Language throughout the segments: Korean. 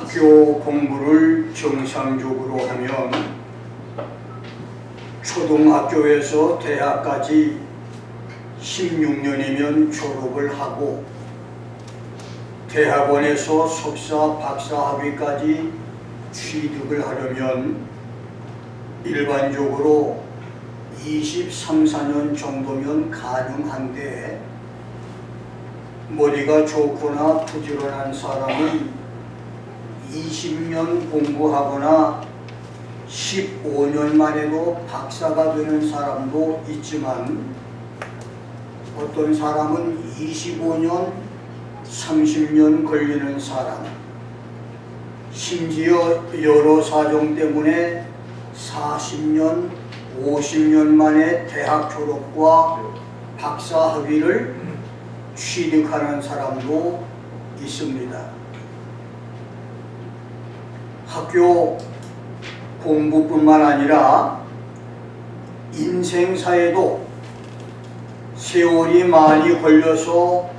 학교 공부를 정상적으로 하면 초등학교에서 대학까지 16년이면 졸업을 하고 대학원에서 석사, 박사 학위까지 취득을 하려면 일반적으로 23, 4년 정도면 가능한데 머리가 좋거나 부지런한 사람은 20년 공부하거나 15년 만에도 박사가 되는 사람도 있지만 어떤 사람은 25년, 30년 걸리는 사람, 심지어 여러 사정 때문에 40년, 50년 만에 대학 졸업과 박사 학위를 취득하는 사람도 있습니다. 학교 공부뿐만 아니라 인생사에도 세월이 많이 걸려서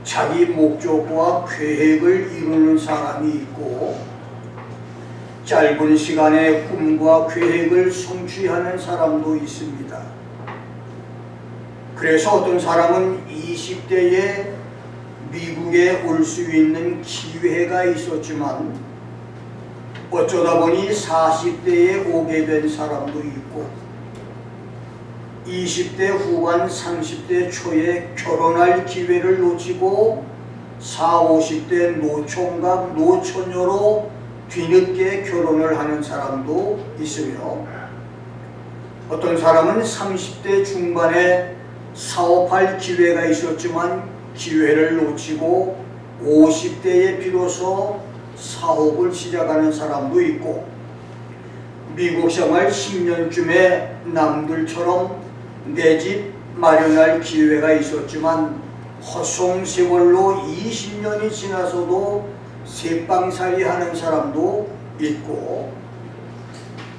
자기 목적과 계획을 이루는 사람이 있고 짧은 시간에 꿈과 계획을 성취하는 사람도 있습니다. 그래서 어떤 사람은 20대에 미국에 올 수 있는 기회가 있었지만 어쩌다 보니 40대에 오게 된 사람도 있고 20대 후반 30대 초에 결혼할 기회를 놓치고 40, 50대 노총각 노처녀로 뒤늦게 결혼을 하는 사람도 있으며 어떤 사람은 30대 중반에 사업할 기회가 있었지만 기회를 놓치고 50대에 비로소 사업을 시작하는 사람도 있고 미국 생활 10년쯤에 남들처럼 내 집 마련할 기회가 있었지만 허송세월로 20년이 지나서도 새빵살이 하는 사람도 있고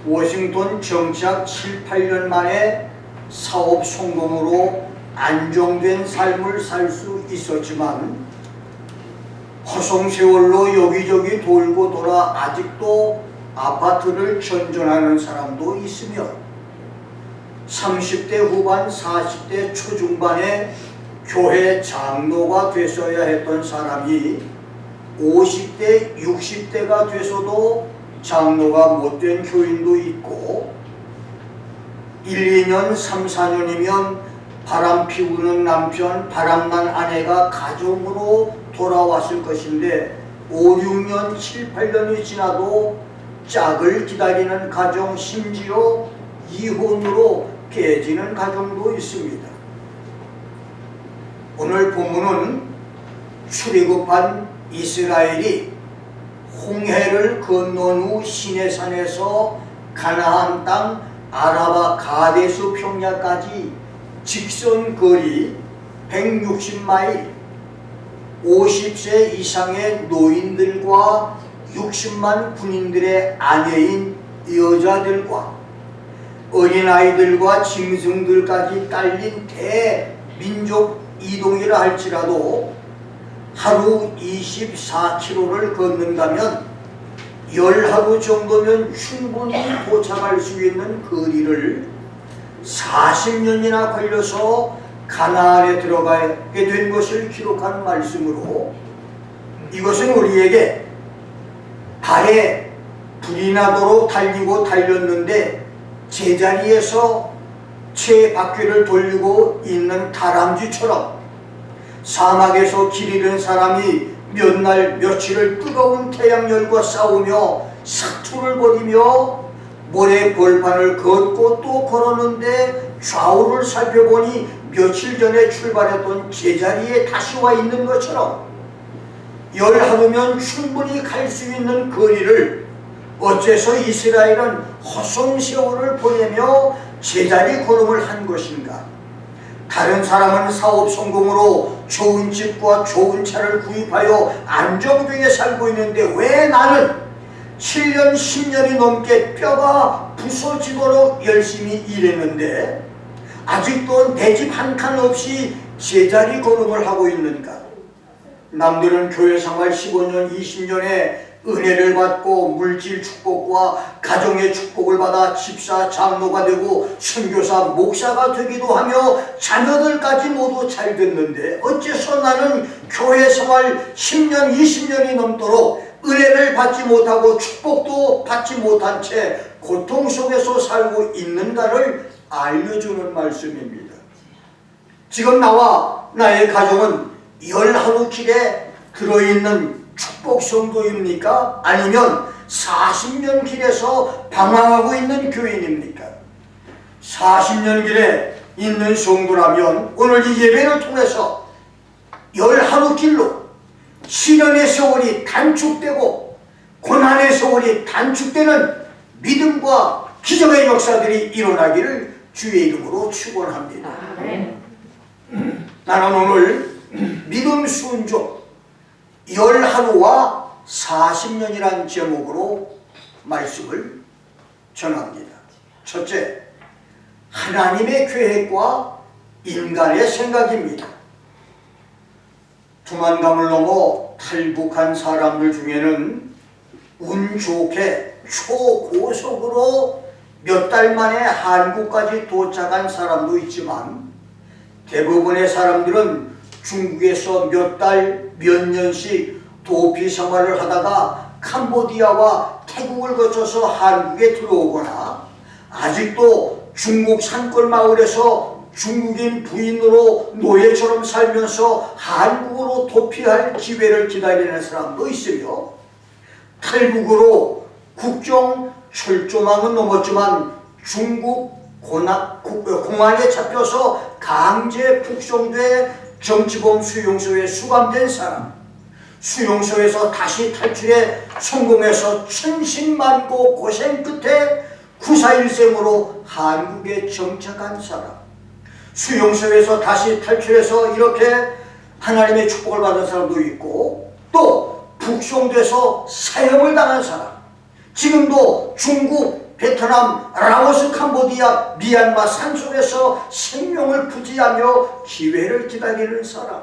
워싱턴 정착 7, 8년 만에 사업 성공으로 안정된 삶을 살 수 있었지만 허송세월로 여기저기 돌고 돌아 아직도 아파트를 전전하는 사람도 있으며 30대 후반 40대 초중반에 교회 장로가 됐어야 했던 사람이 50대 60대가 돼서도 장로가 못된 교인도 있고 1, 2년 3, 4년이면 바람 피우는 남편, 바람난 아내가 가정으로 돌아왔을 것인데 5, 6년, 7, 8년이 지나도 짝을 기다리는 가정, 심지어 이혼으로 깨지는 가정도 있습니다. 오늘 본문은 출애굽한 이스라엘이 홍해를 건넌 후 시내산에서 가나안 땅 아라바 가데스 평야까지 직선 거리 160마일 50세 이상의 노인들과 60만 군인들의 아내인 여자들과 어린아이들과 짐승들까지 딸린 대민족 이동이라 할지라도 하루 24km를 걷는다면 10하루 정도면 충분히 도착할 수 있는 거리를 40년이나 걸려서 가나안에 들어가게 된 것을 기록한 말씀으로 이것은 우리에게 발에 불이 나도록 달리고 달렸는데 제자리에서 채 바퀴를 돌리고 있는 다람쥐처럼 사막에서 길 잃은 사람이 몇 날 며칠을 뜨거운 태양열과 싸우며 사투를 벌이며 모래 벌판을 걷고 또 걸었는데 좌우를 살펴보니 며칠 전에 출발했던 제자리에 다시 와 있는 것처럼 10하루면 충분히 갈 수 있는 거리를 어째서 이스라엘은 허송세월을 보내며 제자리 걸음을 한 것인가? 다른 사람은 사업 성공으로 좋은 집과 좋은 차를 구입하여 안정되게 살고 있는데 왜 나는 7년, 10년이 넘게 뼈가 부서지도록 열심히 일했는데 아직도 내 집 한 칸 없이 제자리 걸음을 하고 있는가? 남들은 교회 생활 15년, 20년에 은혜를 받고 물질 축복과 가정의 축복을 받아 집사, 장로가 되고 선교사, 목사가 되기도 하며 자녀들까지 모두 잘 됐는데 어째서 나는 교회 생활 10년, 20년이 넘도록 은혜를 받지 못하고 축복도 받지 못한 채 고통 속에서 살고 있는가를 알려주는 말씀입니다. 지금 나와 나의 가정은 11길에 들어있는 축복 성도입니까? 아니면 40년 길에서 방황하고 있는 교인입니까? 40년 길에 있는 성도라면 오늘 이 예배를 통해서 11길로 시련의 세월이 단축되고 고난의 세월이 단축되는 믿음과 기적의 역사들이 일어나기를 주의 이름으로 축원합니다. 나는 오늘 믿음 순종 11와 40년이란 제목으로 말씀을 전합니다. 첫째, 하나님의 계획과 인간의 생각입니다. 두만강을 넘어 탈북한 사람들 중에는 운 좋게 초고속으로 몇 달 만에 한국까지 도착한 사람도 있지만 대부분의 사람들은 중국에서 몇 달, 몇 년씩 도피 생활을 하다가 캄보디아와 태국을 거쳐서 한국에 들어오거나 아직도 중국 산골 마을에서 중국인 부인으로 노예처럼 살면서 한국으로 도피할 기회를 기다리는 사람도 있으며 탈북으로 국정 철조망은 넘었지만 중국 공안에 잡혀서 강제 북송돼 정치범 수용소에 수감된 사람, 수용소에서 다시 탈출해 성공해서 천신만고 고생 끝에 941생으로 한국에 정착한 사람, 수용소에서 다시 탈출해서 이렇게 하나님의 축복을 받은 사람도 있고 또 북송돼서 사형을 당한 사람, 지금도 중국, 베트남, 라오스, 캄보디아, 미얀마 산속에서 생명을 부지하며 기회를 기다리는 사람,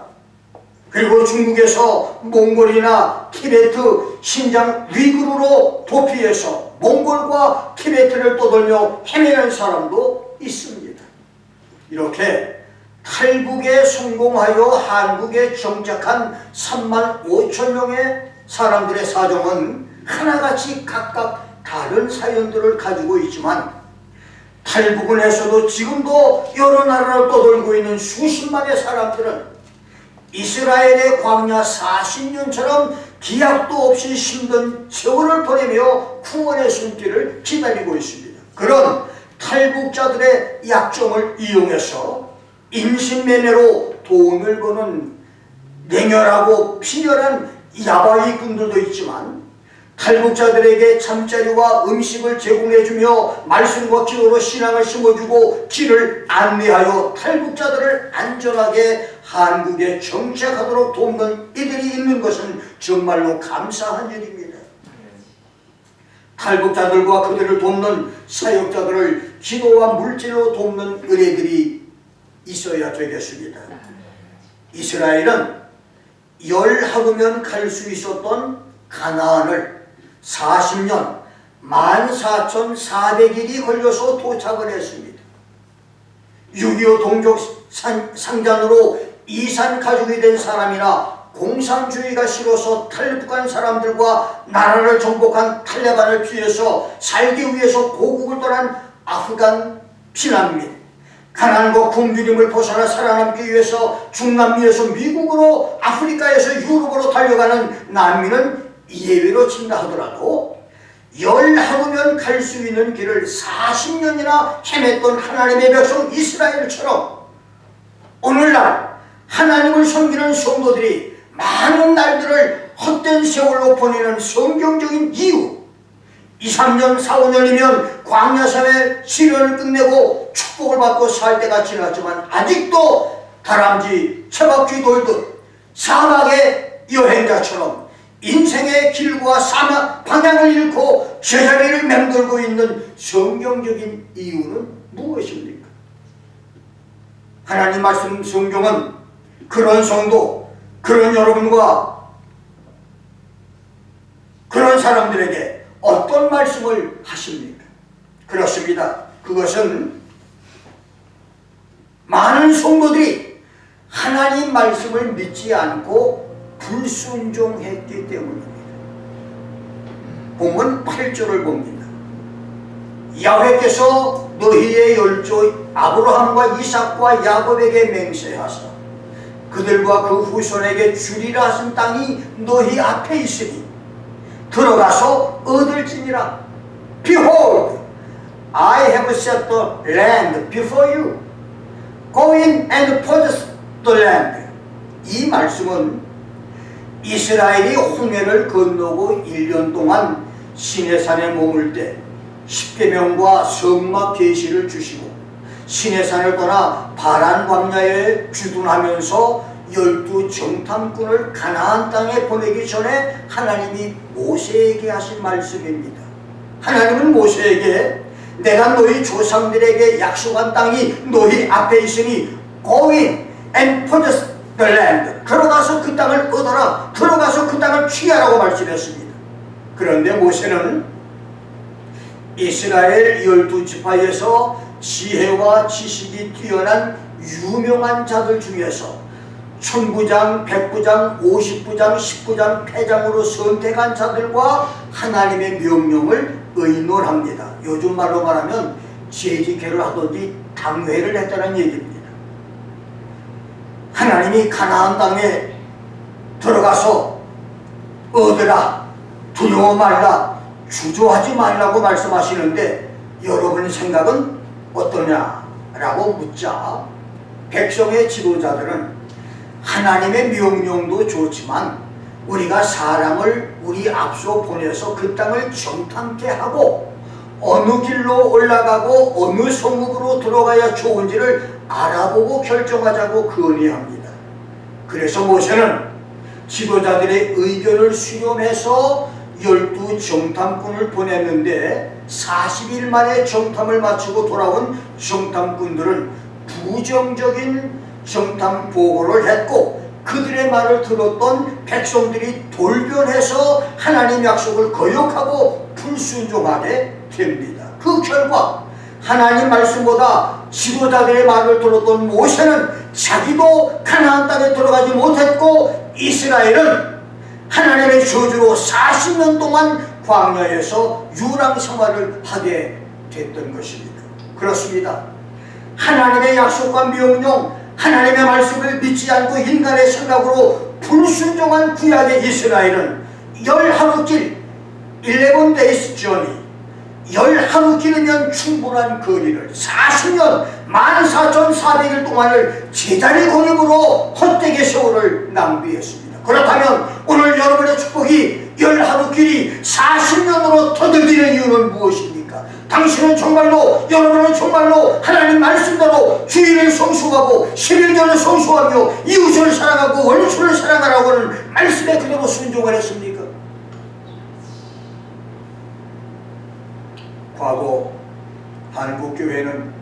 그리고 중국에서 몽골이나 티베트, 신장 위구르로 도피해서 몽골과 티베트를 떠돌며 헤매는 사람도 있습니다. 이렇게 탈북에 성공하여 한국에 정착한 35,000명의 사람들의 사정은 하나같이 각각 다른 사연들을 가지고 있지만 탈북을 해서도 지금도 여러 나라를 떠돌고 있는 수십만의 사람들은 이스라엘의 광야 40년처럼 기약도 없이 힘든 세월을 보내며 구원의 손길을 기다리고 있습니다. 그런 탈북자들의 약점을 이용해서 인신매매로 돈을 버는 냉혈하고 빈혈한 야바이꾼들도 있지만 탈북자들에게 잠자리와 음식을 제공해주며 말씀과 기도로 신앙을 심어주고 길을 안내하여 탈북자들을 안전하게 한국에 정착하도록 돕는 이들이 있는 것은 정말로 감사한 일입니다. 탈북자들과 그들을 돕는 사역자들을 기도와 물질로 돕는 은혜들이 있어야 되겠습니다. 이스라엘은 열하루면 갈 수 있었던 가나안을 40년 14,400일이 걸려서 도착을 했습니다. 6.25 동족 상잔으로 이산 가족이 된 사람이나 공산주의가 싫어서 탈북한 사람들과 나라를 정복한 탈레반을 피해서 살기 위해서 고국을 떠난 아프간 피난민, 가난과 굶주림을 벗어나 살아남기 위해서 중남미에서 미국으로 아프리카에서 유럽으로 달려가는 난민은 예외로 친다 하더라도 열하루면 갈 수 있는 길을 40년이나 헤맸던 하나님의 백성 이스라엘처럼 오늘날 하나님을 섬기는 성도들이 많은 날들을 헛된 세월로 보내는 성경적인 이유, 2, 3년, 4, 5년이면 광야생활 시련을 끝내고 축복을 받고 살 때가 지났지만 아직도 다람쥐, 채박쥐 돌듯 사막의 여행자처럼 인생의 길과 사막 방향을 잃고 제자리를 맴돌고 있는 성경적인 이유는 무엇입니까? 하나님 말씀 성경은 그런 성도, 그런 여러분과 그런 어떤 사람들에게 어떤 말씀을 하십니까? 그렇습니다. 그것은 많은 성도들이 하나님 말씀을 믿지 않고 불순종했기 때문입니다. 본문 8절을 봅니다. 야훼께서 너희의 열조 아브라함과 이삭과 야곱에게 맹세하사 그들과 그 후손에게 주리라 하신 땅이 너희 앞에 있으니 들어가서 얻을지니라. Behold, I have set the land before you. Go in and possess the land. 이 말씀은 이스라엘이 홍해를 건너고 1년 동안 시내산에 머물 때 십계명과 성막 계시를 주시고 시내산을 떠나 바란 광야에 주둔하면서 12 정탐꾼을 가나안 땅에 보내기 전에 하나님이 모세에게 하신 말씀입니다. 하나님은 모세에게 내가 너희 조상들에게 약속한 땅이 너희 앞에 있으니 Go in and possess the land. 들어가서 그 땅을 얻어라. 들어가서 그 땅을 취하라고 말씀했습니다. 그런데 모세는 이스라엘 12지파에서 지혜와 지식이 뛰어난 유명한 자들 중에서 천부장, 백부장, 50부장, 10부장, 패장으로 선택한 자들과 하나님의 명령을 의논합니다. 요즘 말로 말하면 재직회를 하든지 당회를 했다는 얘기입니다. 하나님이 가나안 땅에 들어가서 얻으라, 두려워 말라, 주저하지 말라고 말씀하시는데 여러분 생각은 어떠냐라고 묻자 백성의 지도자들은 하나님의 명령도 좋지만 우리가 사람을 우리 앞서 보내서 그 땅을 정탐케 하고 어느 길로 올라가고 어느 성읍으로 들어가야 좋은지를 알아보고 결정하자고 건의합니다. 그래서 모세는 지도자들의 의견을 수렴해서 12 정탐꾼을 보냈는데 40일 만에 정탐을 마치고 돌아온 정탐꾼들은 부정적인 정탐 보고를 했고 그들의 말을 들었던 백성들이 돌변해서 하나님 약속을 거역하고 불순종하게 됩니다. 그 결과 하나님 말씀보다 지도자들의 말을 들었던 모세는 자기도 가나안 땅에 들어가지 못했고 이스라엘은 하나님의 저주로 40년 동안 광야에서 유랑 생활을 하게 됐던 것입니다. 그렇습니다. 하나님의 약속과 명령, 하나님의 말씀을 믿지 않고 인간의 생각으로 불순종한 구약의 이스라엘은 10하루길 11 days journey 10하루 길이면 충분한 거리를 40년 14,400일 동안을 제자리 걸음으로 헛되게 세월을 낭비했습니다. 그렇다면 오늘 여러분의 축복이 10하루 길이 40년으로 터득되는 이유는 무엇입니까? 당신은 정말로 여러분은 정말로 하나님 말씀대로 주일을 성수하고 11절을 성수하며 이웃을 사랑하고 원수를 사랑하라고 하는 말씀에 그대로 순종을 했습니까? 과거 한국교회는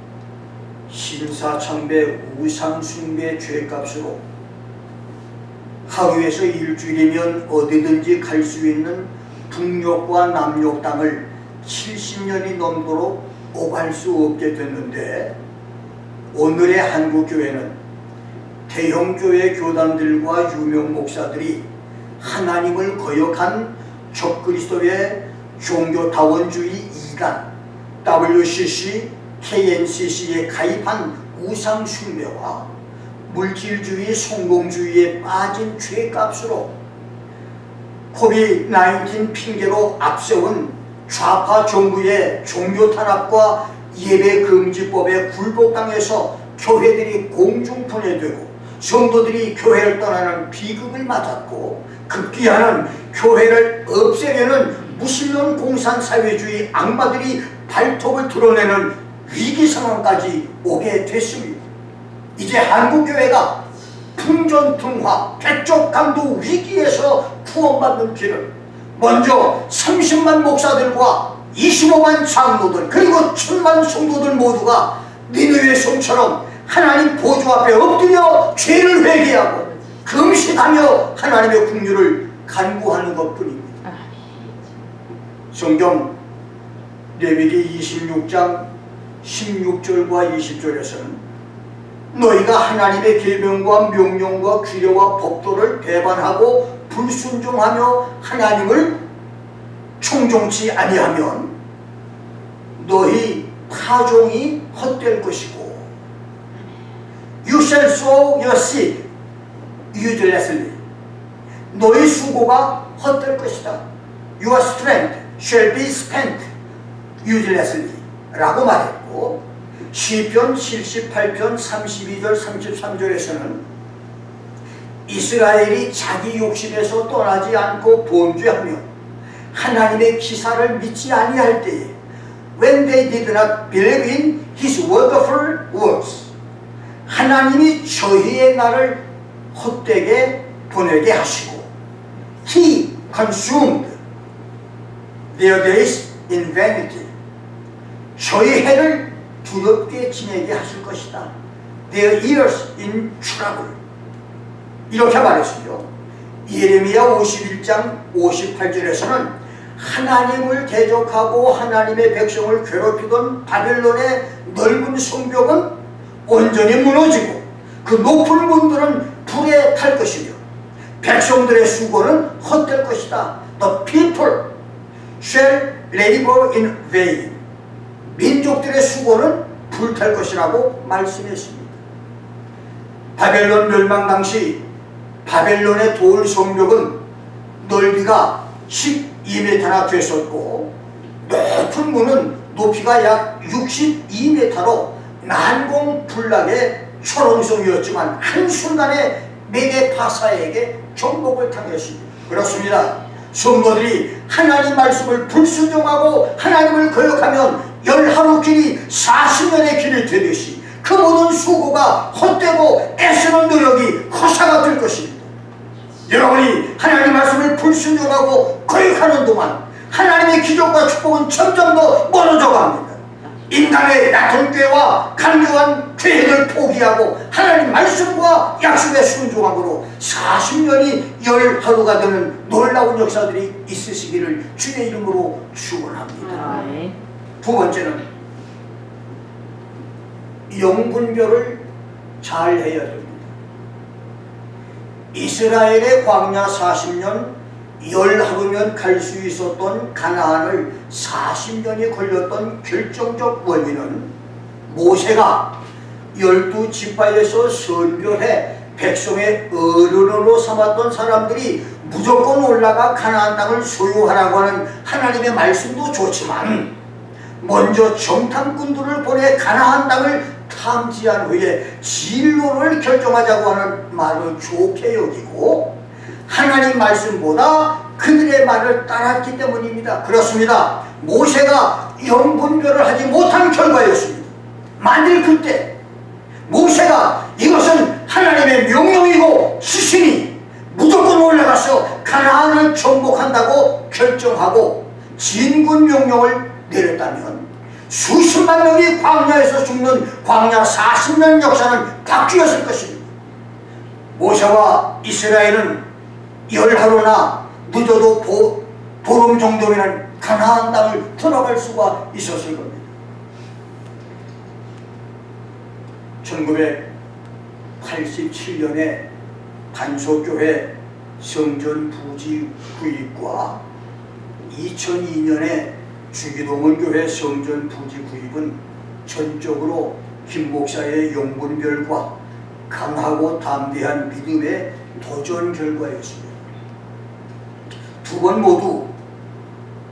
신사참배 우상숭배 죄값으로 하루에서 일주일이면 어디든지 갈 수 있는 북녘과 남녘 땅을 70년이 넘도록 오갈 수 없게 됐는데 오늘의 한국교회는 대형교회 교단들과 유명 목사들이 하나님을 거역한 적그리스도의 종교다원주의 이단 WCC, KNCC에 가입한 우상숭배와 물질주의, 성공주의에 빠진 죄값으로 코비드-19 핑계로 앞세운 좌파 정부의 종교탄압과 예배금지법에 굴복당해서 교회들이 공중분해되고 성도들이 교회를 떠나는 비극을 맞았고 급기야는 교회를 없애려는 무신론 공산사회주의 악마들이 발톱을 드러내는 위기 상황까지 오게 됐습니다. 이제 한국교회가 풍전등화, 백족강도 위기에서 구원받는 길을 먼저 30만 목사들과 25만 장로들 그리고 1000만 성도들 모두가 니느웨 성처럼 하나님 보좌 앞에 엎드려 죄를 회개하고 금식하며 하나님의 긍휼을 간구하는 것뿐입니다. 성경 레위기 26장 16절과 20절에서는 너희가 하나님의 계명과 명령과 규례와 법도를 배반하고 불순종하며 하나님을 청종치 아니하면 너희 파종이 헛될 것이고 You shall sow your seed uselessly. 너희 수고가 헛될 것이다. Your strength shall be spent uselessly 라고 말했고, 시편 78편 32절 33절에서는 이스라엘이 자기 욕심에서 떠나지 않고 범죄하며 하나님의 기사를 믿지 아니할 때에 When they did not believe in His wonderful works, 하나님이 저희의 날을 헛되게 보내게 하시고 He consumed their days in vanity. 저희 해를 두렵게 지내게 하실 것이다. Their years in trouble. 이렇게 말했습니다. 예레미야 51장 58절에서는 하나님을 대적하고 하나님의 백성을 괴롭히던 바벨론의 넓은 성벽은 온전히 무너지고 그 높은 문들은 불에 탈 것이며 백성들의 수고는 헛될 것이다. The people shall labor in vain. 민족들의 수고는 불탈 것이라고 말씀했습니다. 바벨론 멸망 당시 바벨론의 돌 성벽은 넓이가 12m나 됐었고 높은 문은 높이가 약 62m로 난공불락의 초롱성이었지만 한순간에 메대 파사에게 정복을 당했습니다. 그렇습니다. 성도들이 하나님 말씀을 불순종하고 하나님을 거역하면 10하루길이 40년의 길이 되듯이 그 모든 수고가 헛되고 애쓰는 노력이 허사가 될 것입니다. 여러분이 하나님 말씀을 불순종하고 거역하는 동안 하나님의 기적과 축복은 점점 더 멀어져 갑니다. 인간의 얕은 꾀와 간교한 계획을 포기하고 하나님 말씀과 약속에 순종함으로 40년이 10하루가 되는 놀라운 역사들이 있으시기를 주의 이름으로 축원합니다. 두 번째는 영분별을 잘 해야 됩니다. 이스라엘의 광야 40년 10하루면 갈 수 있었던 가나안을 40년이 걸렸던 결정적 원인은 모세가 12지파에서 선별해 백성의 어른으로 삼았던 사람들이 무조건 올라가 가나안 땅을 소유하라고 하는 하나님의 말씀도 좋지만 먼저 정탐꾼들을 보내 가나안 땅을 탐지한 후에 진로를 결정하자고 하는 말을 좋게 여기고 하나님 말씀보다 그들의 말을 따랐기 때문입니다. 그렇습니다. 모세가 영분별을 하지 못한 결과였습니다. 만일 그때 모세가 이것은 하나님의 명령이고 지시니 무조건 올라가서 가나안을 정복한다고 결정하고 진군 명령을 내렸다면 수십만 명이 광야에서 죽는 광야 40년 역사는 바뀌었을 것입니다. 모세와 이스라엘은 10하루나 늦어도 보름 정도면 가나안 땅을 들어갈 수가 있었을 겁니다. 1987년에 반석교회 성전 부지 구입과 2002년에 주기동원 교회 성전 부지 구입은 전적으로 김 목사의 영분별과 강하고 담대한 믿음의 도전 결과였습니다. 두 번 모두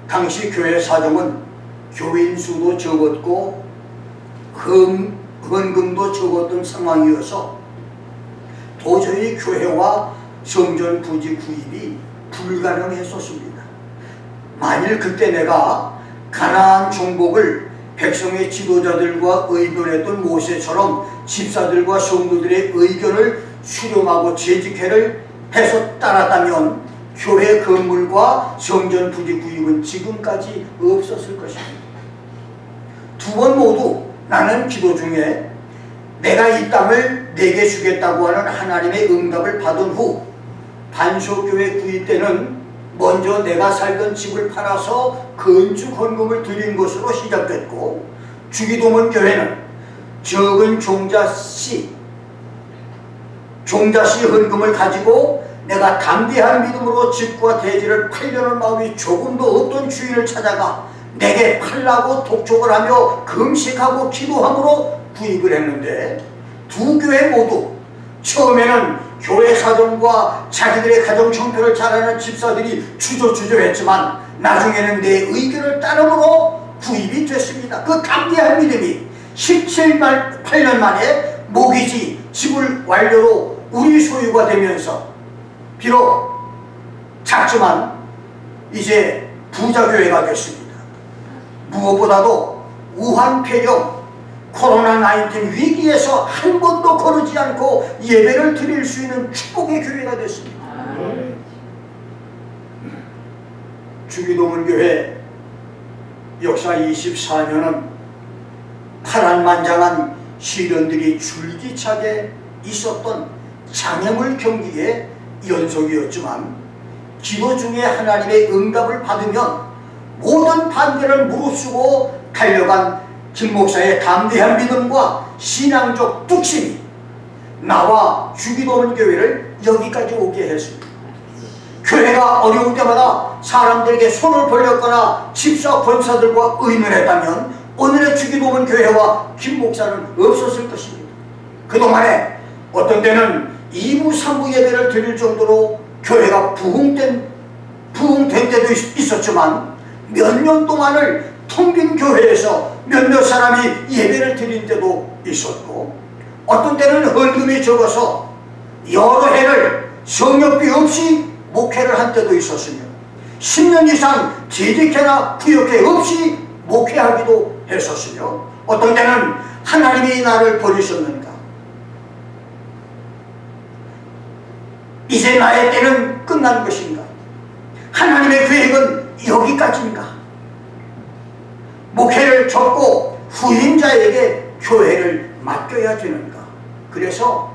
당시 교회 사정은 교인 수도 적었고 헌금도 적었던 상황이어서 도저히 교회와 성전 부지 구입이 불가능했었습니다. 만일 그때 내가 가나안 정복을 백성의 지도자들과 의논했던 모세처럼 집사들과 성도들의 의견을 수렴하고 재직회를 해서 따랐다면 교회 건물과 성전 부지 구입은 지금까지 없었을 것입니다. 두 번 모두 나는 기도 중에 내가 이 땅을 내게 주겠다고 하는 하나님의 응답을 받은 후 반석교회 구입 때는 먼저 내가 살던 집을 팔아서 건축 헌금을 드린 것으로 시작됐고, 주기도문 교회는 적은 종자씨 헌금을 가지고 내가 담대한 믿음으로 집과 대지를 팔려는 마음이 조금도 없던 주인을 찾아가 내게 팔라고 독촉을 하며 금식하고 기도함으로 구입을 했는데, 두 교회 모두 처음에는 교회 사정과 자기들의 가정 형편을 잘 아는 집사들이 주저주저했지만 나중에는 내 의견을 따름으로 구입이 됐습니다. 그 담대한 믿음이 17-8년 만에 모기지 집을 완료로 우리 소유가 되면서 비록 작지만 이제 부자교회가 됐습니다. 무엇보다도 우한 폐렴 코로나19 위기에서 한 번도 거르지 않고 예배를 드릴 수 있는 축복의 교회가 됐습니다. 주기도문 교회 역사 24년은 파란만장한 시련들이 줄기차게 있었던 장애물 경기의 연속이었지만, 기도 중에 하나님의 응답을 받으면 모든 반대를 무릅쓰고 달려간 김 목사의 담대한 믿음과 신앙적 뚝심이 나와 주기도문 교회를 여기까지 오게 했습니다. 교회가 어려울 때마다 사람들에게 손을 벌렸거나 집사 권사들과 의논했다면 오늘의 주기도문 교회와 김 목사는 없었을 것입니다. 그동안에 어떤 때는 2부 3부 예배를 드릴 정도로 교회가 부흥된 때도 있었지만, 몇 년 동안을 텅 빈 교회에서 몇몇 사람이 예배를 드린 때도 있었고, 어떤 때는 헌금이 적어서 여러 해를 성역비 없이 목회를 한 때도 있었으며, 10년 이상 재직회나 부역회 없이 목회하기도 했었으며, 어떤 때는 하나님이 나를 버리셨는가, 이제 나의 때는 끝난 것인가, 하나님의 계획은 여기까지인가, 목회를 접고 후임자에게 교회를 맡겨야 되는가. 그래서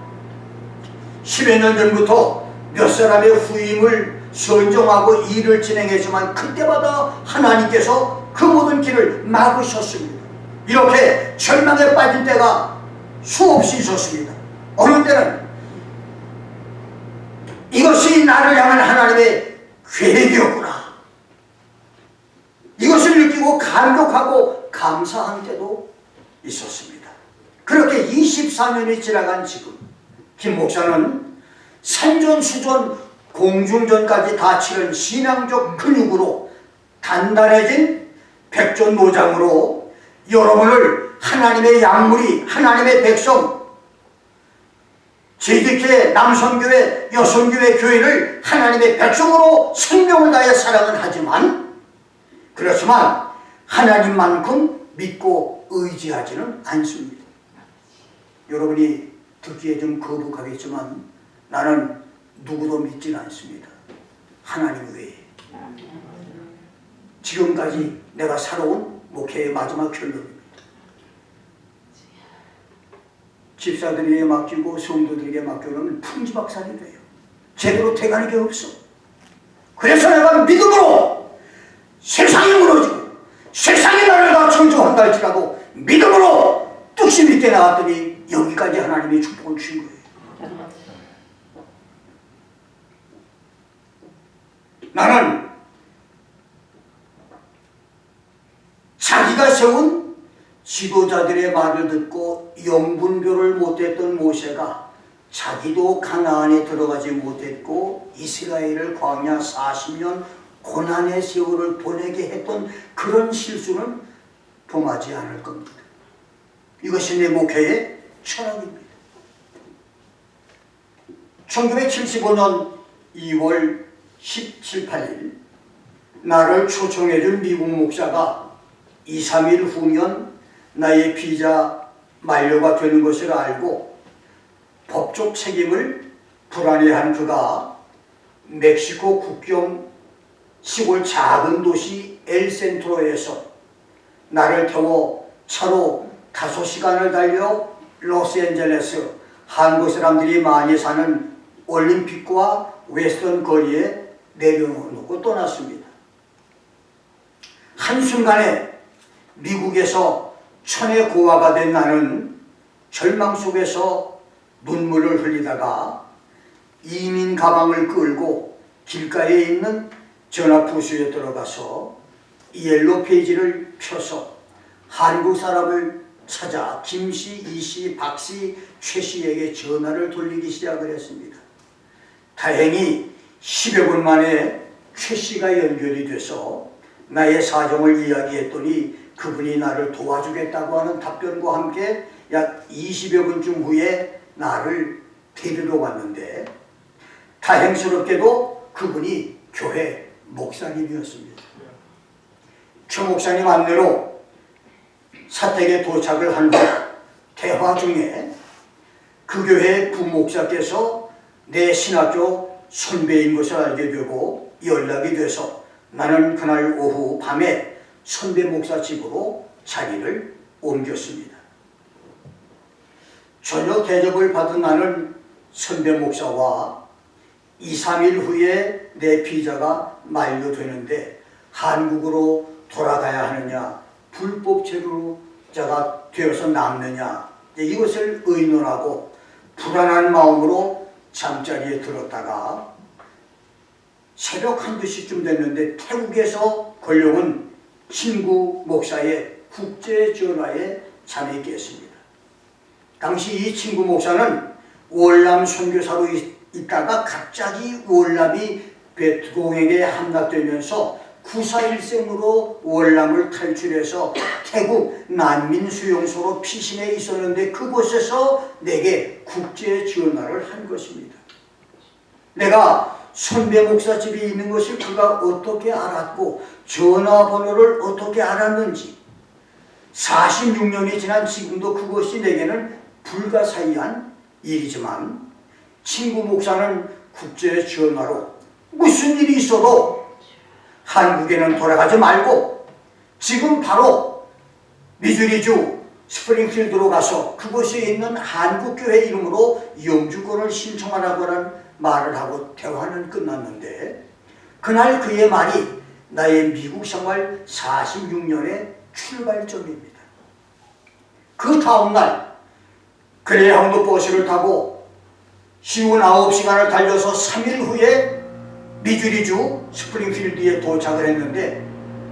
10여 년 전부터 몇 사람의 후임을 선정하고 일을 진행했지만 그때마다 하나님께서 그 모든 길을 막으셨습니다. 이렇게 절망에 빠진 때가 수없이 있었습니다. 어느 때는 이것이 나를 향한 하나님의 계획이었구나, 이것을 느끼고 감격하고 감사한 때도 있었습니다. 그렇게 24년이 지나간 지금 김 목사는 산전수전 공중전까지 다 치른 신앙적 근육으로 단단해진 백전노장으로 여러분을 하나님의 양물이, 하나님의 백성, 재직회, 남선교회, 여선교회 교회를 하나님의 백성으로 생명을 다해 사랑은 하지만, 그렇지만 하나님만큼 믿고 의지하지는 않습니다. 여러분이 듣기에 좀 거북하겠지만 나는 누구도 믿지는 않습니다. 하나님 외에. 지금까지 내가 살아온 목회의 마지막 결론입니다. 집사들에게 맡기고 성도들에게 맡겨놓으면 풍지박산이 돼요. 제대로 돼가는 게 없어. 그래서 내가 믿음으로 세상이 무너지고 세상이 나를 다 청조한다 할지라도 믿음으로 뚝심 있게 나갔더니 여기까지 하나님이 축복을 주신 거예요. 나는 자기가 세운 지도자들의 말을 듣고 영분별을 못했던 모세가 자기도 가나안에 들어가지 못했고 이스라엘을 광야 40년 고난의 세월을 보내게 했던 그런 실수는 범하지 않을 겁니다. 이것이 내 목회의 철학입니다. 1975년 2월 17, 8일 나를 초청해준 미국 목사가 2, 3일 후면 나의 비자 만료가 되는 것을 알고 법적 책임을 불안해한 그가 멕시코 국경 시골 작은 도시 엘센트로에서 나를 태워 차로 5시간을 달려 로스앤젤레스, 한국 사람들이 많이 사는 올림픽과 웨스턴 거리에 내려놓고 떠났습니다. 한순간에 미국에서 천의 고아가 된 나는 절망 속에서 눈물을 흘리다가 이민 가방을 끌고 길가에 있는 전화부수에 들어가서 옐로 페이지를 펴서 한국 사람을 찾아 김씨, 이씨, 박씨, 최씨에게 전화를 돌리기 시작을 했습니다. 다행히 10여 분 만에 최씨가 연결이 돼서 나의 사정을 이야기했더니 그분이 나를 도와주겠다고 하는 답변과 함께 약 20여 분쯤 후에 나를 데리러 왔는데 다행스럽게도 그분이 교회 목사님이었습니다. 최 목사님 안내로 사택에 도착을 한 후 대화 중에 그 교회 부목사께서 내 신학교 선배인 것을 알게 되고 연락이 돼서 나는 그날 오후 밤에 선배 목사 집으로 자리를 옮겼습니다. 저녁 대접을 받은 나는 선배 목사와 2, 3일 후에 내 비자가 만료되는데 한국으로 돌아가야 하느냐, 불법 체류자가 되어서 남느냐, 이것을 의논하고 불안한 마음으로 잠자리에 들었다가 새벽 1~2시쯤 됐는데 태국에서 걸려온 친구 목사의 국제 전화에 잠이 깼습니다. 당시 이 친구 목사는 월남 선교사로 있다가 갑자기 월남이 베트공에게 함락되면서 9.4일생으로 월남을 탈출해서 태국 난민 수용소로 피신해 있었는데 그곳에서 내게 국제 전화를 한 것입니다. 내가 선배 목사 집이 있는 것을 그가 어떻게 알았고 전화번호를 어떻게 알았는지 46년이 지난 지금도 그것이 내게는 불가사의한 일이지만 친구 목사는 국제 전화로 무슨 일이 있어도 한국에는 돌아가지 말고 지금 바로 미주리주 스프링필드로 가서 그곳에 있는 한국교회 이름으로 영주권을 신청하라고는 말을 하고 대화는 끝났는데 그날 그의 말이 나의 미국 생활 46년의 출발점입니다. 그 다음날 그레이하운드 버스를 타고 쉬운 9시간을 달려서 3일 후에 미주리주 스프링필드에 도착을 했는데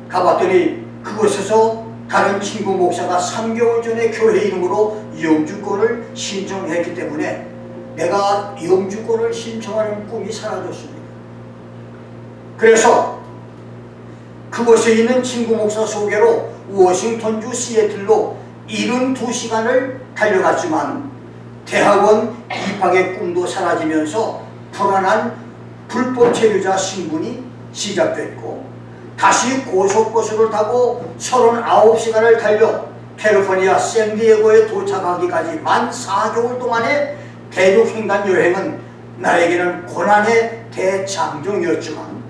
가봤더니 그곳에서 다른 친구 목사가 3개월 전에 교회 이름으로 영주권을 신청했기 때문에 내가 영주권을 신청하는 꿈이 사라졌습니다. 그래서 그곳에 있는 친구 목사 소개로 워싱턴주 시애틀로 72시간을 달려갔지만 대학원 입학의 꿈도 사라지면서 불안한 불법 체류자 신분이 시작됐고 다시 고속버스를 타고 39시간을 달려 캘리포니아 샌디에고에 도착하기까지 만 4개월 동안의 대륙횡단 여행은 나에게는 고난의 대장정이었지만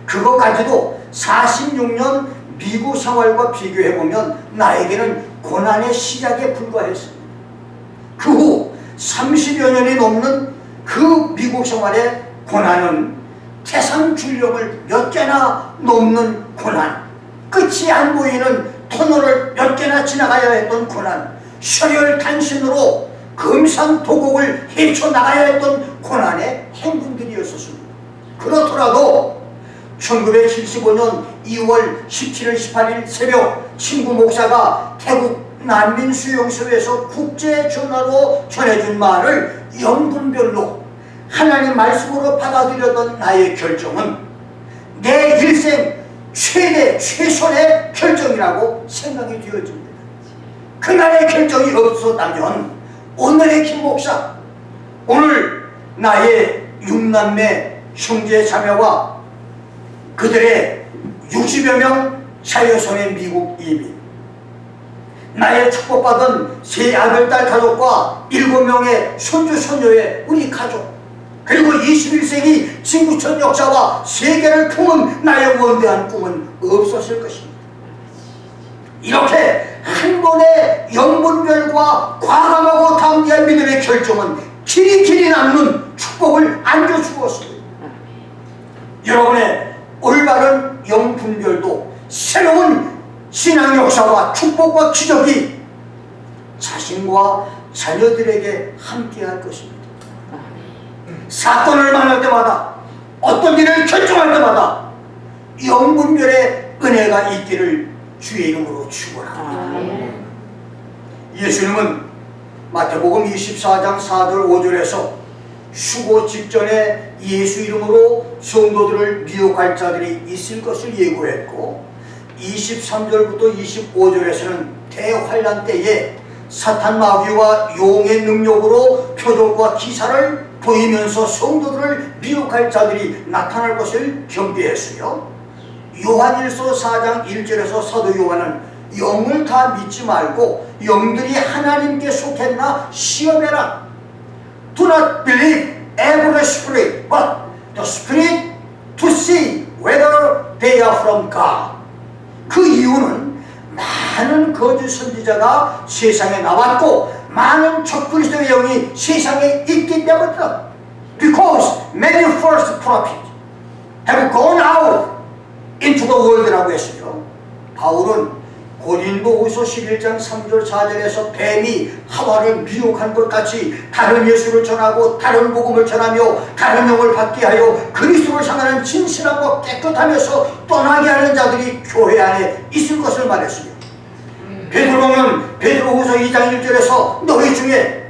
그것까지도 46년 미국 생활과 비교해보면 나에게는 고난의 시작에 불과했습니다. 그 후 30여 년이 넘는 그 미국 생활의 고난은 태산 출력을 몇 개나 넘는 고난, 끝이 안 보이는 터널을 몇 개나 지나가야 했던 고난, 셔리얼 단신으로 금산도곡을 헤쳐나가야 했던 고난의 행군들이었습니다. 그렇더라도 1975년 2월 17일 18일 새벽 친구 목사가 태국 난민 수용소에서 국제 전화로 전해준 말을 영분별로 하나님 말씀으로 받아들였던 나의 결정은 내 일생 최대 최선의 결정이라고 생각이 되어집니다. 그날의 결정이 없었다면 오늘의 김 목사, 오늘 나의 6남매 형제 자매와 그들의 60여 명 자녀손의 미국 이민, 나의 축복받은 세 아들, 딸 가족과 7명의 손주, 손녀의 우리 가족, 그리고 21세기 진구천 역사와 세계를 품은 나의 원대한 꿈은 없었을 것입니다. 이렇게 한 번의 영분별과 과감하고 담대한 믿음의 결정은 길이 남는 축복을 안겨주었습니다. 여러분의 올바른 영분별도 새로운 신앙 역사와 축복과 기적이 자신과 자녀들에게 함께할 것입니다. 사건을 만날 때마다, 어떤 일을 결정할 때마다 영분별의 은혜가 있기를 주의 이름으로 축원합니다. 예수님은 마태복음 24장 4절 5절에서 휴고 직전에 예수 이름으로 성도들을 미혹할 자들이 있을 것을 예고했고, 23절부터 25절에서는 대환란 때에 사탄 마귀와 용의 능력으로 표적과 기사를 보이면서 성도들을 미혹할 자들이 나타날 것을 경계했으며, 요한일서 4장 1절에서 사도 요한은 영을 다 믿지 말고 영들이 하나님께 속했나 시험해라. Do not believe every spirit, but the spirit to see whether they are from God. 그 이유는 많은 거짓 선지자가 세상에 나왔고 많은 적그리스도의 영이 세상에 있기 때문이다. Because many false prophets have gone out into the world라고 했어요. 바울은 고린도후서 11장 3절 4절에서 뱀이 하와를 미혹한 것 같이 다른 예수를 전하고 다른 복음을 전하며 다른 영을 받게 하여 그리스도를 향하는 진실하고 깨끗하면서 떠나게 하는 자들이 교회 안에 있을 것을 말했습니다. 베드로는 베드로후서 2장 1절에서 너희 중에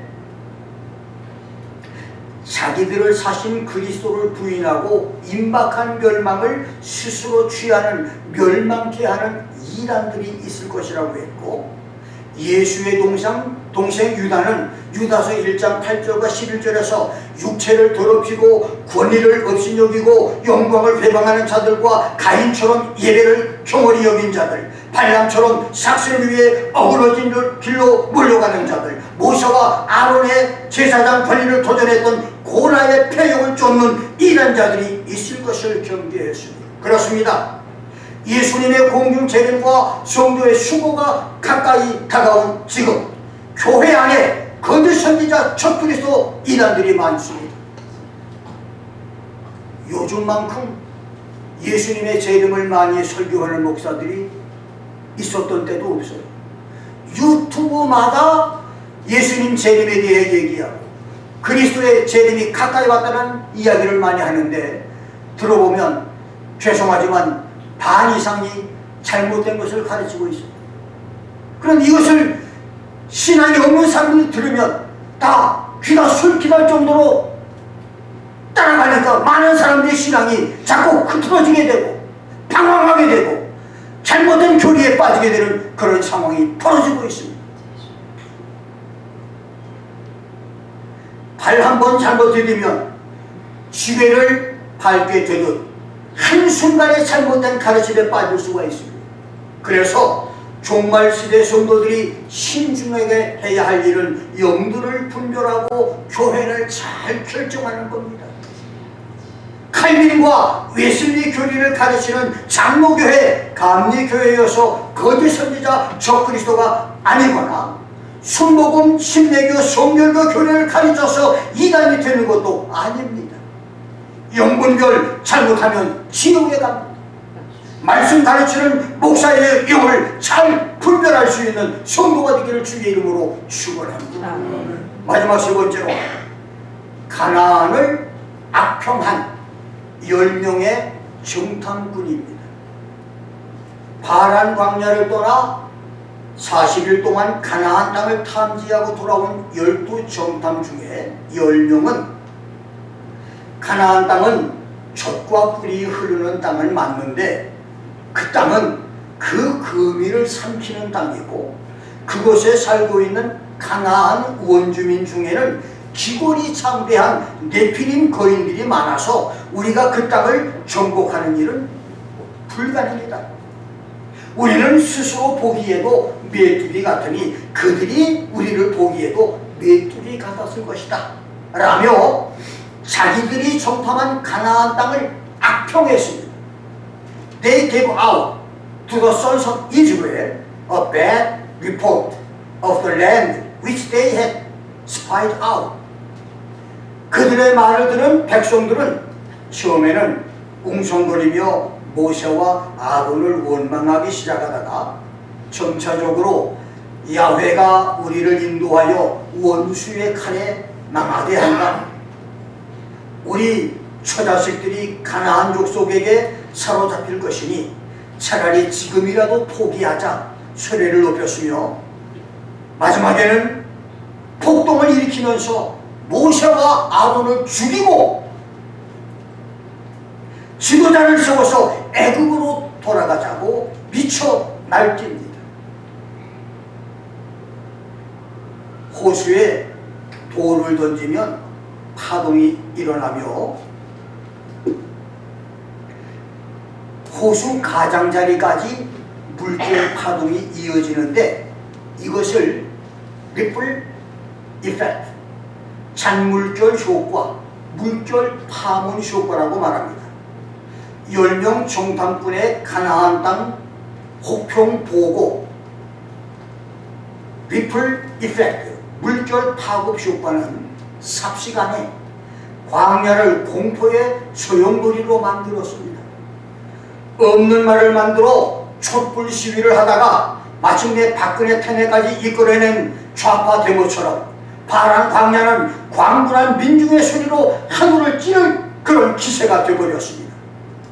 자기들을 사신 그리스도를 부인하고 임박한 멸망을 스스로 취하는 멸망케 하는 이단들이 있을 것이라고 했고, 예수의 동생 유다는 유다서 1장 8절과 11절에서 육체를 더럽히고 권위를 업신여기고 영광을 배방하는 자들과 가인처럼 예배를 경홀히 여긴 자들, 발람처럼 삭슬 위에 어그러진 길로 몰려가는 자들, 모세와 아론의 제사장 권위를 도전했던 고라의 폐역을 쫓는 이런 자들이 있을 것을 경계했습니다. 그렇습니다. 예수님의 공중 재림과 성도의 수고가 가까이 다가온 지금 교회 안에 거짓 선지자 적그리스도 이단들이 많습니다. 요즘만큼 예수님의 재림을 많이 설교하는 목사들이 있었던 때도 없어요. 유튜브마다 예수님 재림에 대해 얘기하고 그리스도의 재림이 가까이 왔다는 이야기를 많이 하는데, 들어보면 죄송하지만 반 이상이 잘못된 것을 가르치고 있습니다. 그런데 이것을 신앙이 없는 사람들이 들으면 다 귀가 술기날 정도로 따라가니까 많은 사람들의 신앙이 자꾸 흐트러지게 되고 방황하게 되고 잘못된 교리에 빠지게 되는 그런 상황이 벌어지고 있습니다. 발 한 번 잘못 디디면 지뢰를 밟게 되듯 한순간에 잘못된 가르침에 빠질 수가 있습니다. 그래서 종말시대 성도들이 신중하게 해야 할 일은 영들을 분별하고 교회를 잘 결정하는 겁니다. 칼빈과 웨슬리 교리를 가르치는 장로교회, 감리교회여서 거짓 선지자 적그리스도가 아니거나 순복음, 신대교, 성결교 교리를 가르쳐서 이단이 되는 것도 아닙니다. 영분별 잘못하면 지옥에 갑니다. 말씀 가르치는 목사의 영을 잘 분별할 수 있는 성도가 되기를 주의 이름으로 축원합니다. 마지막 세 번째로, 가나안을 악평한 10명의 정탐꾼입니다. 파란 광야를 떠나 40일 동안 가나안 땅을 탐지하고 돌아온 12 정탐 중에 10명은 가나안 땅은 젖과 꿀이 흐르는 땅을 맞는데, 그 땅은 그 거미를 삼키는 땅이고 그곳에 살고 있는 가나안 원주민 중에는 기골이 창대한 네피림 거인들이 많아서 우리가 그 땅을 정복하는 일은 불가능이다. 우리는 스스로 보기에도 메뚜기 같으니 그들이 우리를 보기에도 메뚜기 같았을 것이다 라며 자기들이 정탐한 가나안 땅을 악평했습니다. They gave out to the sons of Israel a bad report of the land which they had spied out. 그들의 말을 들은 백성들은 처음에는 웅성거리며 모세와 아론을 원망하기 시작하다가 점차적으로 야훼가 우리를 인도하여 원수의 칼에 망하게 한다. 우리 처자식들이 가나안 족속에게 사로잡힐 것이니 차라리 지금이라도 포기하자 소리를 높였으며 마지막에는 폭동을 일으키면서 모세와 아론을 죽이고 지도자를 세워서 애굽으로 돌아가자고 미쳐 날뛰니다. 호수에 돌을 던지면 파동이 일어나며 호수 가장자리까지 물결 파동이 이어지는데 이것을 리플 이펙트, 잔물결 효과, 물결 파문 효과라고 말합니다. 10명 정탐꾼의 가나안 땅 혹평 보고 리플 이펙트, 물결 파급 효과는 삽시간에 광야를 공포의 소용돌이로 만들었습니다. 없는 말을 만들어 촛불 시위를 하다가 마침내 박근혜 탄핵까지 이끌어낸 좌파 데모처럼 파란 광야는 광분한 민중의 소리로 하늘을 찌를 그런 기세가 되어버렸습니다.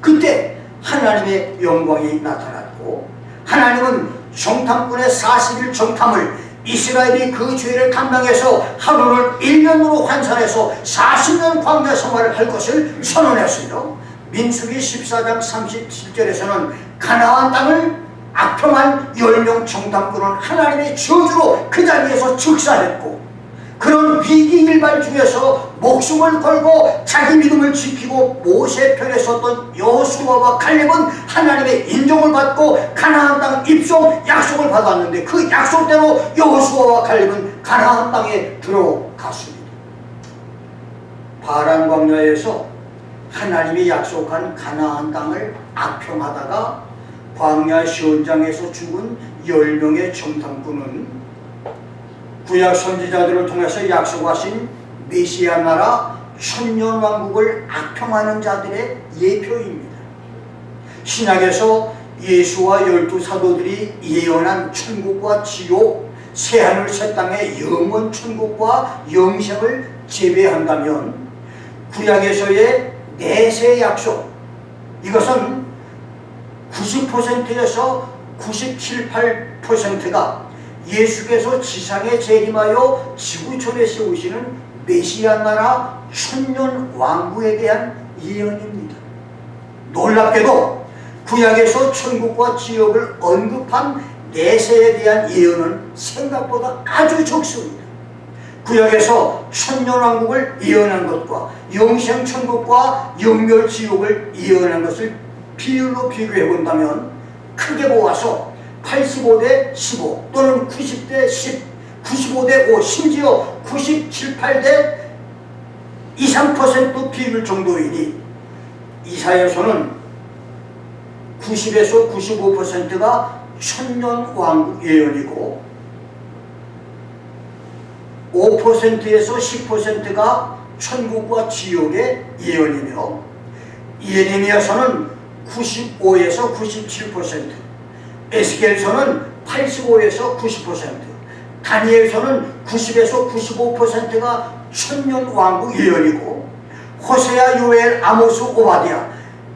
그때 하나님의 영광이 나타났고 하나님은 정탐꾼의 40일 정탐을 이스라엘이 그 죄를 감당해서 하루를 1년으로 환산해서 40년 광야 생활을 할 것을 선언했으며 민수기 14장 37절에서는 가나안 땅을 악평한 10명 정탐꾼은 하나님의 저주로 그 자리에서 즉사했고 그런 위기일발 중에서 목숨을 걸고 자기 믿음을 지키고 모세 편에 섰던 여호수아와 칼렙은 하나님의 인정을 받고 가나안 땅 입성 약속을 받았는데 그 약속대로 여호수아와 칼렙은 가나안 땅에 들어갔습니다. 파란 광야에서 하나님이 약속한 가나안 땅을 악평하다가 광야 시온장에서 죽은 10명의 정탐꾼은 구약 선지자들을 통해서 약속하신 메시아 나라 천년왕국을 악평하는 자들의 예표입니다. 신약에서 예수와 12 사도들이 예언한 천국과 지옥, 새하늘 새 땅의 영원 천국과 영생을 재배한다면 구약에서의 내세 약속, 이것은 90%에서 97, 8%가 예수께서 지상에 재림하여 지구촌에 세우시는 메시아 나라 천년 왕국에 대한 예언입니다. 놀랍게도 구약에서 천국과 지옥을 언급한 내세에 대한 예언은 생각보다 아주 적습니다. 구약에서 천년 왕국을 예언한 것과 영생 천국과 영멸 지옥을 예언한 것을 비율로 비교해 본다면 크게 보아서 85대 15 또는 90대 10, 95대 5 심지어 97, 8대 23% 비율 정도이니 이사야서는 90에서 95%가 천년 왕국 예언이고 5%에서 10%가 천국과 지옥의 예언이며 예레미야서는 95에서 97%, 에스겔서는 85에서 90%, 다니엘서는 90에서 95%가 천년 왕국 예언이고 호세아, 요엘, 아모스, 오바댜,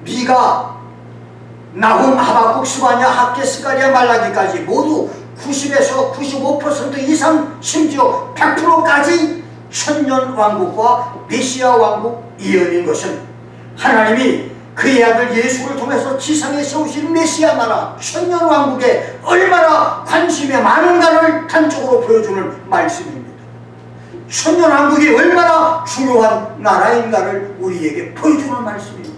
미가, 나훔, 하박국, 스바냐, 학개, 스가랴, 말라기까지 모두 90에서 95% 이상 심지어 100%까지 천년 왕국과 메시아 왕국 예언인 것은 하나님이 그의 아들 예수를 통해서 지상에 세우신 메시아 나라 천년 왕국에 얼마나 관심이 많은가를 단적으로 보여주는 말씀입니다. 천년 왕국이 얼마나 중요한 나라인가를 우리에게 보여주는 말씀입니다.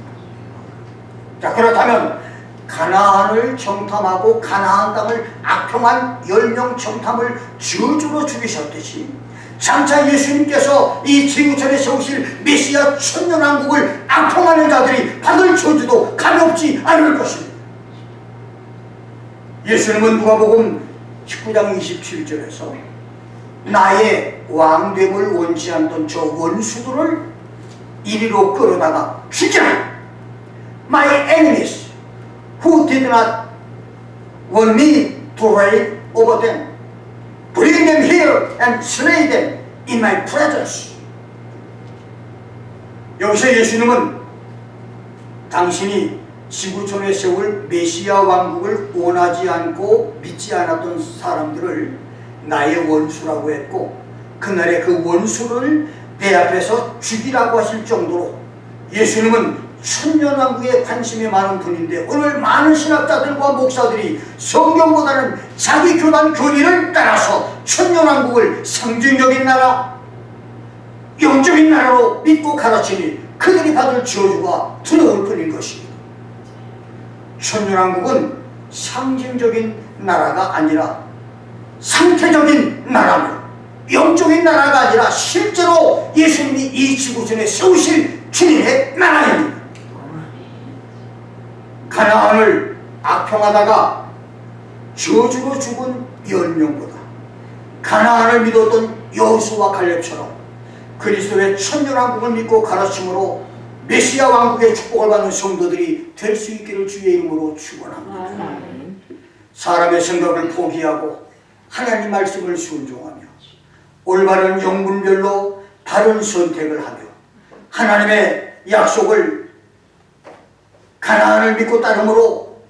자, 그렇다면 가나안을 정탐하고 가나안 땅을 악평한 10명 정탐을 저주로 죽이셨듯이 장차 예수님께서 이 지구촌에 세우실 메시아 천년왕국을 악평하는 자들이 받을 저주도 가볍지 않을 것입니다. 예수님은 누가복음 19장 27절에서 나의 왕됨을 원치 않던 저 원수들을 이리로 끌어다가 죽이라! my enemies who did not want me to reign over them. Bring them here and slay them in my presence. 여기서 예수님은 당신이 지구촌에 세울 메시아 왕국을 원하지 않고 믿지 않았던 사람들을 나의 원수라고 했고, 그날의 그 원수를 내 앞에서 죽이라고 하실 정도로 예수님은 천년왕국에 관심이 많은 분인데, 오늘 많은 신학자들과 목사들이 성경보다는 자기 교단 교리를 따라서 천년왕국을 상징적인 나라, 영적인 나라로 믿고 가르치니 그들이 받을 저주가 두려울 뿐인 것입니다. 천년왕국은 상징적인 나라가 아니라 상태적인 나라며 영적인 나라가 아니라 실제로 예수님이 이 지구촌에 세우실 주님의 나라입니다. 가나안을 악평하다가 저주로 죽은 10명보다 가나안을 믿었던 여호수아와 갈렙처럼 그리스도의 천년왕국을 믿고 가르침으로 메시아 왕국의 축복을 받는 성도들이 될 수 있기를 주의 이름으로 축원합니다. 사람의 생각을 포기하고 하나님 말씀을 순종하며 올바른 영분별로 바른 선택을 하며 하나님의 약속을 가나안을 믿고 따름으로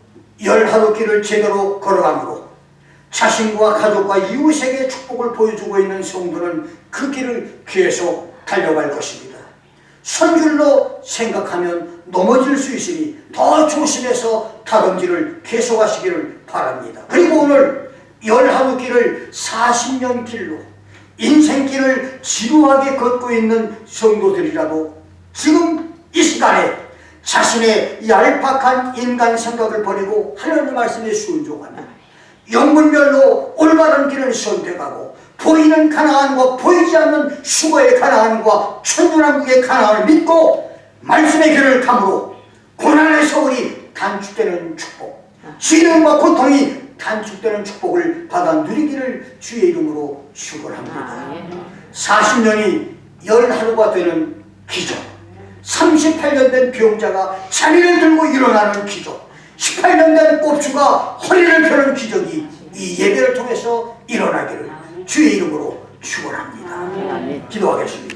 10하루길을 제대로 걸어가므로 자신과 가족과 이웃에게 축복을 보여주고 있는 성도는 그 길을 계속 달려갈 것입니다. 선줄로 생각하면 넘어질 수 있으니 더 조심해서 다름질을 계속하시기를 바랍니다. 그리고 오늘 10하루길을 40년 길로 인생길을 지루하게 걷고 있는 성도들이라도 지금 이 시간에 자신의 얄팍한 인간 생각을 버리고 하나님 말씀에 순종하며 영문별로 올바른 길을 선택하고 보이는 가나안과 보이지 않는 수고의 가나안과 천년왕국의 가나안을 믿고 말씀의 길을 감으로 고난의 세월이 단축되는 축복, 시련과 고통이 단축되는 축복을 받아 누리기를 주의 이름으로 축원합니다. 40년이 10하루가 되는 기적, 38년 된 병자가 자리를 들고 일어나는 기적, 18년 된 꼽주가 허리를 펴는 기적이 이 예배를 통해서 일어나기를 주의 이름으로 축원합니다. 기도하겠습니다.